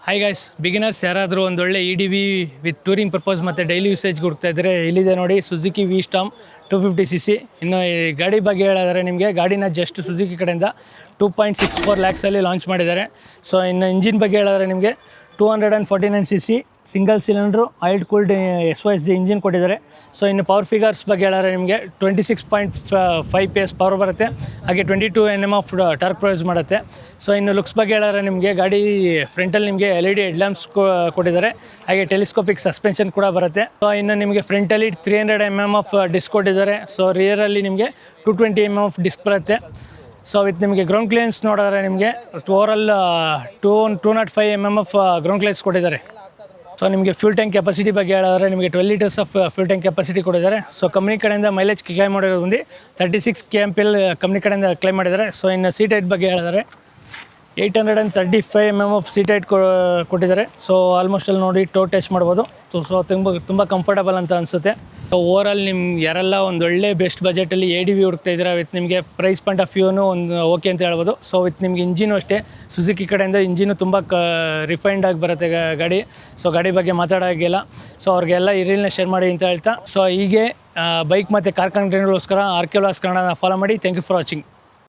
Hi guys, beginners ಯಾರಾದರೂ ಒಂದೊಳ್ಳೆ EDV with touring purpose ಮತ್ತು ಡೈಲಿ ಯೂಸೇಜ್ಗೆ ಹುಡುಕ್ತಾ ಇದ್ದರೆ ಇಲ್ಲಿದೆ ನೋಡಿ, ಸುಜುಕಿ ವಿ-ಸ್ಟಾರ್ಮ್ 250cc. ಇನ್ನು ಈ ಗಾಡಿ ಬಗ್ಗೆ ಹೇಳಿದ್ರೆ ನಿಮಗೆ ಗಾಡಿನ ಜಸ್ಟ್ ಸುಜುಕಿ ಕಡೆಯಿಂದ 2.64 lakhsಲ್ಲಿ ಲಾಂಚ್ ಮಾಡಿದ್ದಾರೆ. ಸೊ ಇನ್ನು ಇಂಜಿನ್ ಬಗ್ಗೆ ಹೇಳಿದ್ರೆ ನಿಮಗೆ 249cc single cylinder oil cooled SYSG engine ಕೊಟ್ಟಿದ್ದಾರೆ. ಸೊ ಇನ್ನು ಪವರ್ ಫಿಗರ್ಸ್ ಬಗ್ಗೆ ಹೇಳಿದ್ರೆ ನಿಮಗೆ 26.5 PS ಪವರ್ ಬರುತ್ತೆ, ಹಾಗೆ 22 Nm ಆಫ್ ಟಾರ್ಕ್ ಪ್ರೊಡ್ಯೂಸ್ ಮಾಡುತ್ತೆ. ಸೊ ಇನ್ನು ಲುಕ್ಸ್ ಬಗ್ಗೆ ಹೇಳಿದ್ರೆ ನಿಮಗೆ ಗಾಡಿ ಫ್ರಂಟಲ್ಲಿ ನಿಮಗೆ LED ಹೆಡ್ಲ್ಯಾಂಪ್ಸ್ ಕೊಟ್ಟಿದ್ದಾರೆ, ಹಾಗೆ ಟೆಲಿಸ್ಕೋಪಿಕ್ ಸಸ್ಪೆನ್ಷನ್ ಕೂಡ ಬರುತ್ತೆ. ಸೊ ಇನ್ನು ನಿಮಗೆ ಫ್ರಂಟಲ್ಲಿ 300 mm ಆಫ್ ಡಿಸ್ಕ್ ಕೊಟ್ಟಿದ್ದಾರೆ. ಸೊ ರಿಯರಲ್ಲಿ ನಿಮಗೆ 220 mm ಆಫ್ ಡಿಸ್ಕ್ ಬರುತ್ತೆ. ಸೊ ವಿತ್ ನಿಮಗೆ ಗ್ರೌಂಡ್ ಕ್ಲಿಯರೆನ್ಸ್ ನೋಡಿದ್ರೆ ನಿಮಗೆ overall 205 mm of ground clearance ಕೊಟ್ಟಿದ್ದಾರೆ. ಸೊ ನಿಮಗೆ ಫ್ಯೂಲ್ ಟ್ಯಾಂಕ್ ಕೆಪಾಸಿಟಿ ಬಗ್ಗೆ ಹೇಳಿದ್ರೆ ನಿಮಗೆ 12 litres of fuel tank capacity ಕೊಟ್ಟಿದ್ದಾರೆ. ಸೊ ಕಂಪ್ನಿ ಕಡೆಯಿಂದ ಮೈಲೇಜ್ ಕ್ಲೈಮ್ ಮಾಡಿರೋದು ಬಂದು 36 kmpl ಕಂಪ್ನಿ ಕಡೆಯಿಂದ ಕ್ಲೈಮ್ ಮಾಡಿದ್ದಾರೆ. ಸೊ ಇನ್ನು ಸೀಟ್ ಹೈಟ್ ಬಗ್ಗೆ ಹೇಳಿದ್ರೆ 835 mm ಆಫ್ ಸೀಟ್ ಹೈಟ್ ಕೊಟ್ಟಿದ್ದಾರೆ. ಸೊ ಆಲ್ಮೋಸ್ಟ್ ಅಲ್ಲಿ ನೋಡಿ ಟೋ ಟಚ್ ಮಾಡ್ಬೋದು. ಸೊ ತುಂಬ ಕಂಫರ್ಟಬಲ್ ಅಂತ ಅನಿಸುತ್ತೆ. ಸೊ ಓವರಾಲ್ ನಿಮ್ಗೆ ಯಾರೆಲ್ಲ ಒಂದೊಳ್ಳೆ ಬೆಸ್ಟ್ ಬಜೆಟಲ್ಲಿ EDV ಹುಡುಕ್ತಾ ಇದ್ದೀರಾ, ವಿತ್ ನಿಮಗೆ ಪ್ರೈಸ್ ಪಾಯಿಂಟ್ ಆಫ್ ವ್ಯೂನು ಒಂದು ಓಕೆ ಅಂತ ಹೇಳ್ಬೋದು. ಸೊ ವಿತ್ ನಿಮ್ಗೆ ಇಂಜಿನು ಅಷ್ಟೇ ಸುಜುಕಿ ಕಡೆಯಿಂದ ಇಂಜಿನು ತುಂಬ ರಿಫೈನ್ಡ್ ಆಗಿ ಬರುತ್ತೆ ಗಾಡಿ. ಸೊ ಗಾಡಿ ಬಗ್ಗೆ ಮಾತಾಡೋಂಗಿಲ್ಲ. ಸೊ ಅವ್ರಿಗೆಲ್ಲ ಈ ರೀಲ್ನ ಶೇರ್ ಮಾಡಿ ಅಂತ ಹೇಳ್ತಾ, ಸೊ ಹೀಗೆ ಬೈಕ್ ಮತ್ತು ಕಾರ್ ಕಂಟೆಂಟ್ಗೋಸ್ಕರ RK ವ್ಲಾಗ್ಸ್ ಕನ್ನಡನ ಫಾಲೋ ಮಾಡಿ. Thank you for watching.